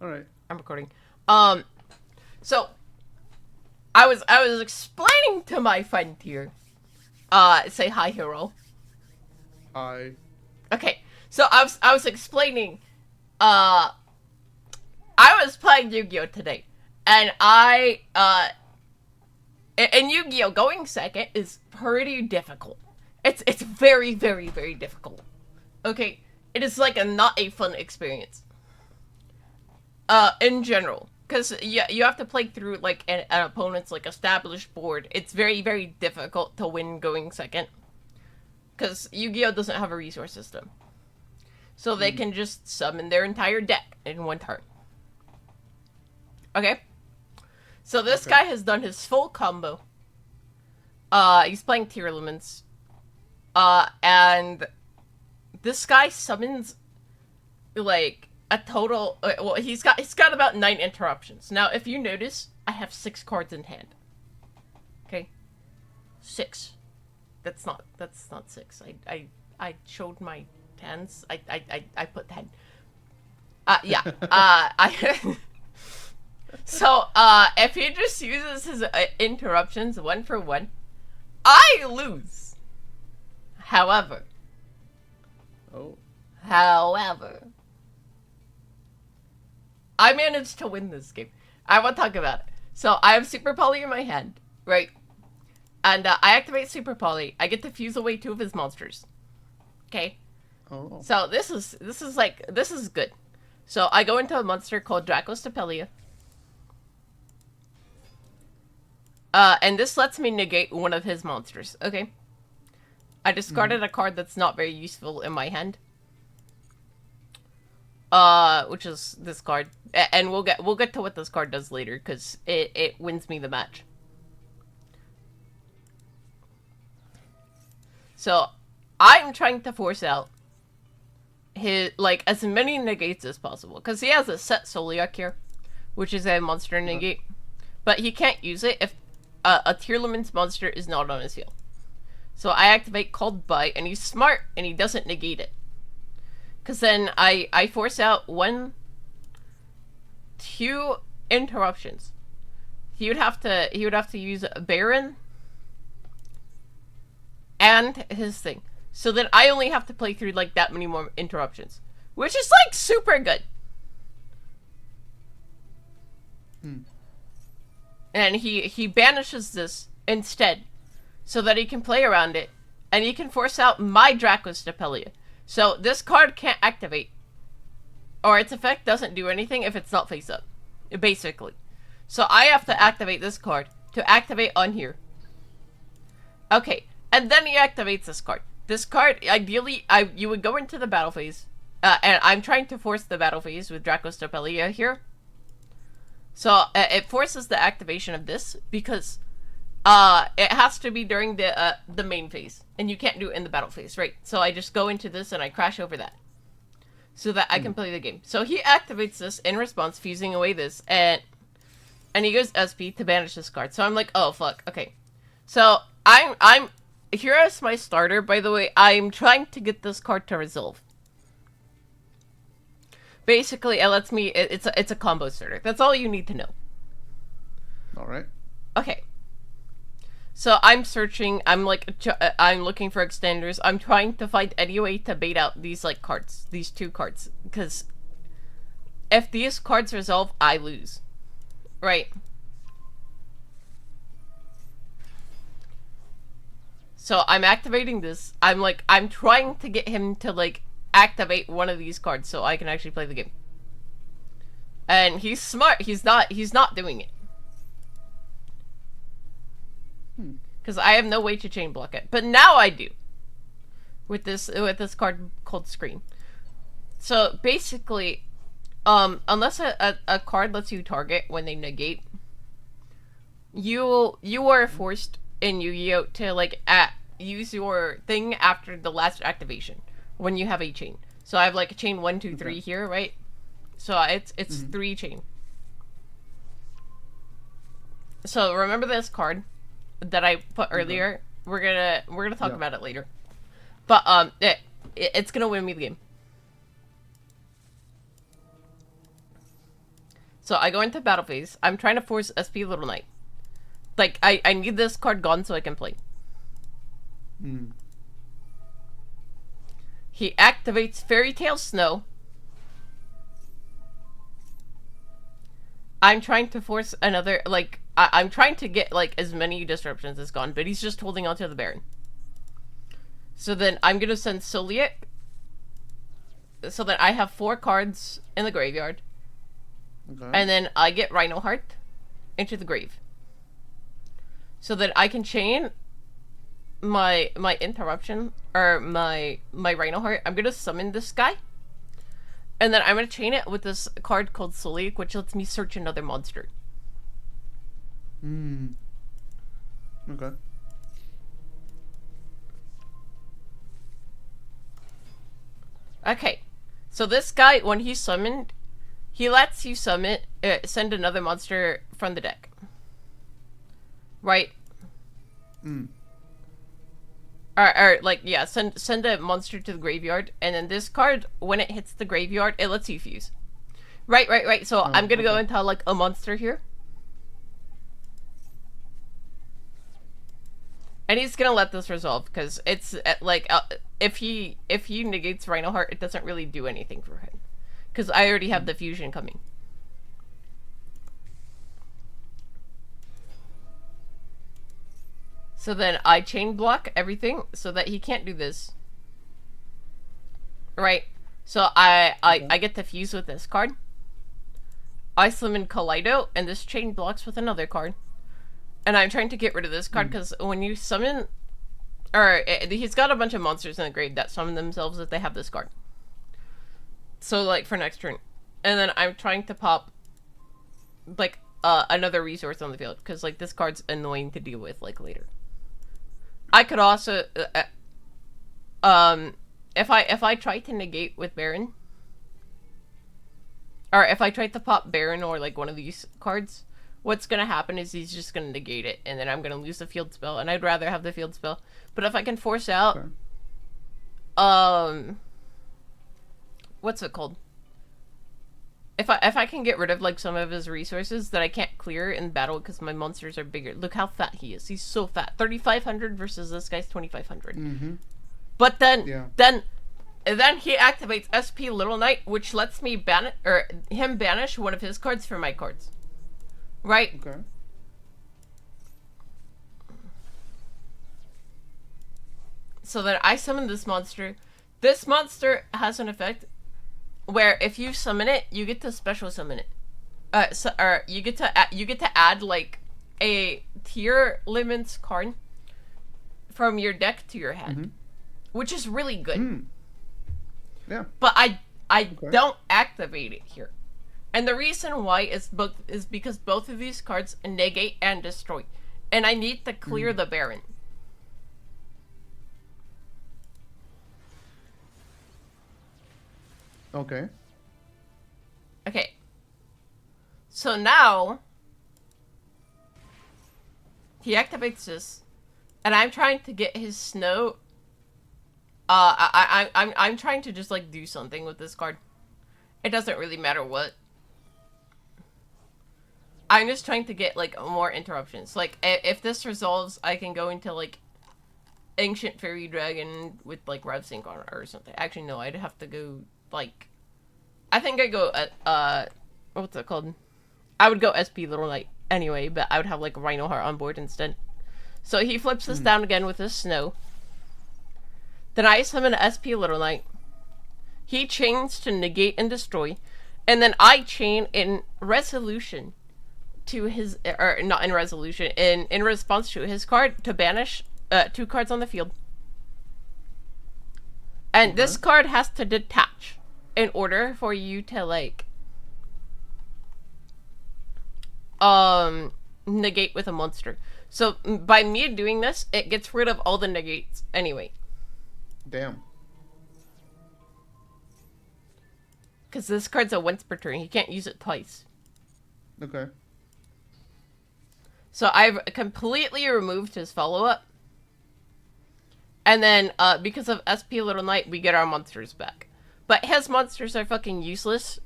All right. I'm recording. Um, so I was explaining to my friend here. Say hi, hero. I. Okay, so I was explaining. Uh, I was playing Yu-Gi-Oh today, and in Yu-Gi-Oh going second is pretty difficult. It's very very very difficult. Okay, it is like a not a fun experience. In general, because you have to play through like an opponent's like established board. It's very very difficult to win going second because Yu-Gi-Oh doesn't have a resource system, so they Mm, can just summon their entire deck in one turn. Okay, so this okay. guy has done his full combo. He's playing tier elements. And this guy summons like a total. Well, he's got about 9 interruptions. Now, if you notice, I have 6 cards in hand. Okay, 6. That's not 6. I showed my tens. I put 10. Yeah. I. So, if he just uses his interruptions one for one, I lose. However, Oh. however, I managed to win this game. I want to talk about it. So I have Super Poly in my hand, right? And I activate Super Poly. I get to fuse away 2 of his monsters. Okay. Oh. So this is good. So I go into a monster called Dracostapelia. And this lets me negate one of his monsters. Okay. I Mm-hmm. discarded a card that's not very useful in my hand. Which is this card, and we'll get to what this card does later because it wins me the match. So I'm trying to force out his like as many negates as possible because he has a set Soliak here, which is a monster Uh-huh. negate, but he can't use it if a Tearlaman's monster is not on his field. So I activate Cold Bite, and he's smart and he doesn't negate it. Cause then I force out 2 interruptions. He would have to use a Baron and his thing. So then I only have to play through like that many more interruptions, which is like super good. Mm. And he banishes this instead, so that he can play around it, and he can force out my Dracostapelia. So this card can't activate, or its effect doesn't do anything if it's not face up, basically. So I have to Okay. activate this card to activate on here. Okay, and then he activates this card. This card, ideally, you would go into the battle phase, and I'm trying to force the battle phase with Dracostapelia here. So it forces the activation of this because it has to be during the main phase, and you can't do it in the battle phase, right? So I just go into this and I crash over that, so that I can Mm. play the game. So he activates this in response, fusing away this, and he goes SP to banish this card. So I'm like, oh fuck, okay. So I'm here as my starter. By the way, I'm trying to get this card to resolve. Basically, it lets me. It's a combo starter. That's all you need to know. All right. Okay. So I'm searching. I'm looking for extenders. I'm trying to find any way to bait out these like cards, these 2 cards, because if these cards resolve, I lose. Right. So I'm activating this. I'm trying to get him to like activate one of these cards so I can actually play the game. And he's smart. He's not doing it Hmm. because I have no way to chain block it. But now I do with this card called Scream. So basically, unless a card lets you target when they negate, you are forced in Yu-Gi-Oh to like use your thing after the last activation when you have a chain. So I have like a chain one, two, Okay. three here, right? So it's Mm-hmm. 3 chain. So remember this card that I put Okay. earlier? We're gonna talk Yeah. about it later. But it's gonna win me the game. So I go into battle phase. I'm trying to force SP Little Knight. Like, I need this card gone so I can play. Mm. He activates Fairy Tale Snow. I'm trying to force another, like, I'm trying to get, like, as many disruptions as gone, but he's just holding onto the Baron. So then I'm gonna send Soliak, so that I have 4 cards in the graveyard. Okay. And then I get Rhino Heart into the grave. So that I can chain my interruption, or my Rhino Heart. I'm gonna summon this guy. And then I'm gonna chain it with this card called Soliak, which lets me search another monster. Hmm. Okay. Okay. So this guy, when he's summoned, he lets you send another monster from the deck. Right? Hmm. Or like, yeah, send a monster to the graveyard, and then this card, when it hits the graveyard, it lets you fuse. Right. So I'm gonna go into, like, a monster here. And he's gonna let this resolve, because it's, like, if he negates Rhino Heart, it doesn't really do anything for him. Because I already have the fusion coming. So then I chain block everything so that he can't do this. Right? So I get to fuse with this card. I summon Kaleido, and this chain blocks with another card. And I'm trying to get rid of this card, because when you summon... Or, he's got a bunch of monsters in the grave that summon themselves if they have this card. So, like, for next turn. And then I'm trying to pop, like, another resource on the field, because, like, this card's annoying to deal with, like, later. I could also... if I try to negate with Baron... Or if I try to pop Baron or, like, one of these cards, what's gonna happen is he's just gonna negate it, and then I'm gonna lose the field spell, and I'd rather have the field spell. But if I can force out... Okay. What's it called? If I can get rid of, like, some of his resources that I can't clear in battle because my monsters are bigger. Look how fat he is. He's so fat. 3,500 versus this guy's 2,500. Mm-hmm. But then he activates SP Little Knight, which lets me banish one of his cards from my cards. Right? Okay. So then I summon this monster. This monster has an effect where if you summon it, you get to special summon it. Or you get to add, like, a tier limits card from your deck to your hand, which is really good. Mm. Yeah. But I don't activate it here, and the reason why is because both of these cards negate and destroy, and I need to clear the Baron. Okay. Okay. So now he activates this, and I'm trying to get his snow. I'm trying to just, like, do something with this card. It doesn't really matter what. I'm just trying to get, like, more interruptions. Like, if this resolves, I can go into, like, Ancient Fairy Dragon with, like, Rev Sync on it or something. Actually, no, I'd have to go, like... I think I'd go at, what's it called? I would go SP Little Knight anyway, but I would have, like, Rhino Heart on board instead. So he flips this down again with his snow. Then I summon SP Little Knight. He chains to negate and destroy. And then I chain in resolution to his... Or, not in resolution. In response to his card to banish 2 cards on the field. And this card has to detach in order for you to, like... negate with a monster. So, by me doing this, it gets rid of all the negates anyway. Damn. Because this card's a once per turn. He can't use it twice. Okay. So I've completely removed his follow-up. And then, because of SP Little Knight, we get our monsters back. But his monsters are fucking useless.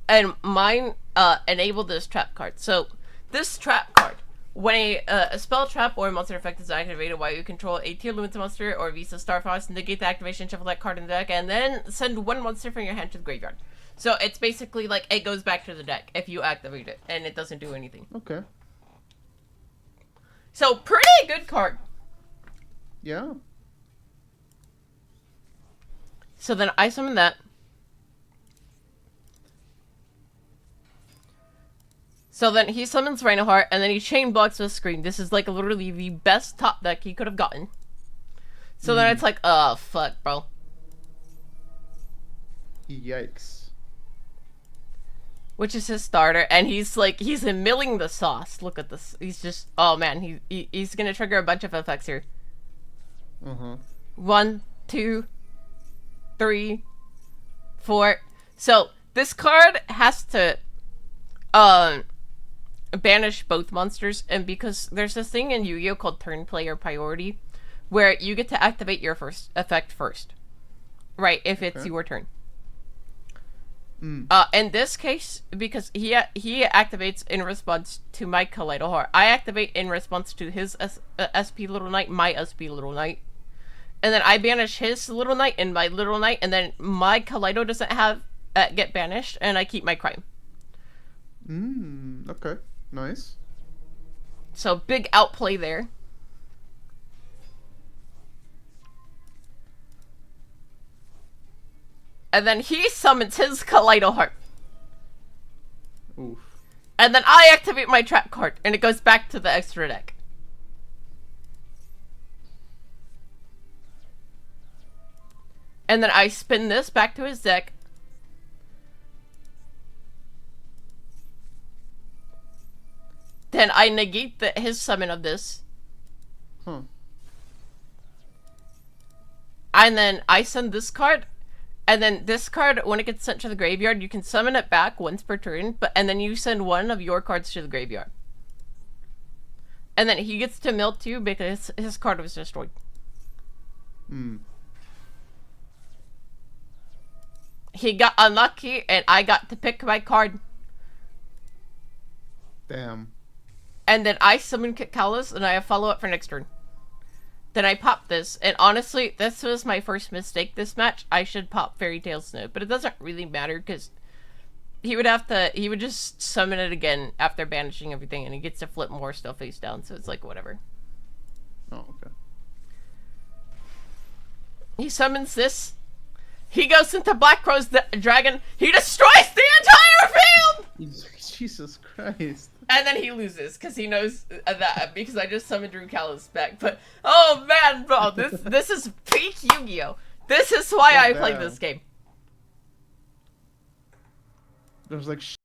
and mine enabled this trap card. So this trap card, when a spell trap or a monster effect is activated while you control a tier limit monster or Visa Star Fox, negate the activation, shuffle that card in the deck, and then send one monster from your hand to the graveyard. So it's basically like it goes back to the deck if you activate it, and it doesn't do anything. Okay. So pretty good card. Yeah. So then I summon that. So then he summons Reinhardt, and then he chain blocks the screen. This is like literally the best top deck he could have gotten. So then it's like, oh fuck, bro. Yikes. Which is his starter, and he's milling the sauce. Look at this. He's just, oh man, he's gonna trigger a bunch of effects here. 1, 2, 3, 4. So this card has to banish both monsters, and because there's this thing in Yu-Gi-Oh called turn player priority, where you get to activate your first effect first, right? If it's your turn. In this case, because he activates in response to my Kaleido Heart, I activate in response to his SP Little Knight, my SP Little Knight, and then I banish his Little Knight and my Little Knight, and then my Kaleido doesn't have get banished, and I keep my crime. Okay. Nice. So big outplay there. And then he summons his Kaleido Heart. Oof. And then I activate my trap card, and it goes back to the extra deck. And then I spin this back to his deck. Then I negate his summon of this. And then I send this card. And then this card, when it gets sent to the graveyard, you can summon it back once per turn. And then you send one of your cards to the graveyard. And then he gets to mill too because his card was destroyed. He got unlucky, and I got to pick my card. Damn. And then I summon Kitkalas, and I follow up for next turn. Then I pop this, and honestly, this was my first mistake this match. I should pop Fairy Tail Snow, but it doesn't really matter, because he would just summon it again after banishing everything, and he gets to flip more stuff face down, so it's like, whatever. Oh, okay. He summons this. He goes into Black Crow's Dragon. He destroys the entire field! Jesus Christ. And then he loses, because he knows that, because I just summoned Drew Callis back. But, oh man, bro, this is peak Yu-Gi-Oh! This is why I played this game. There's like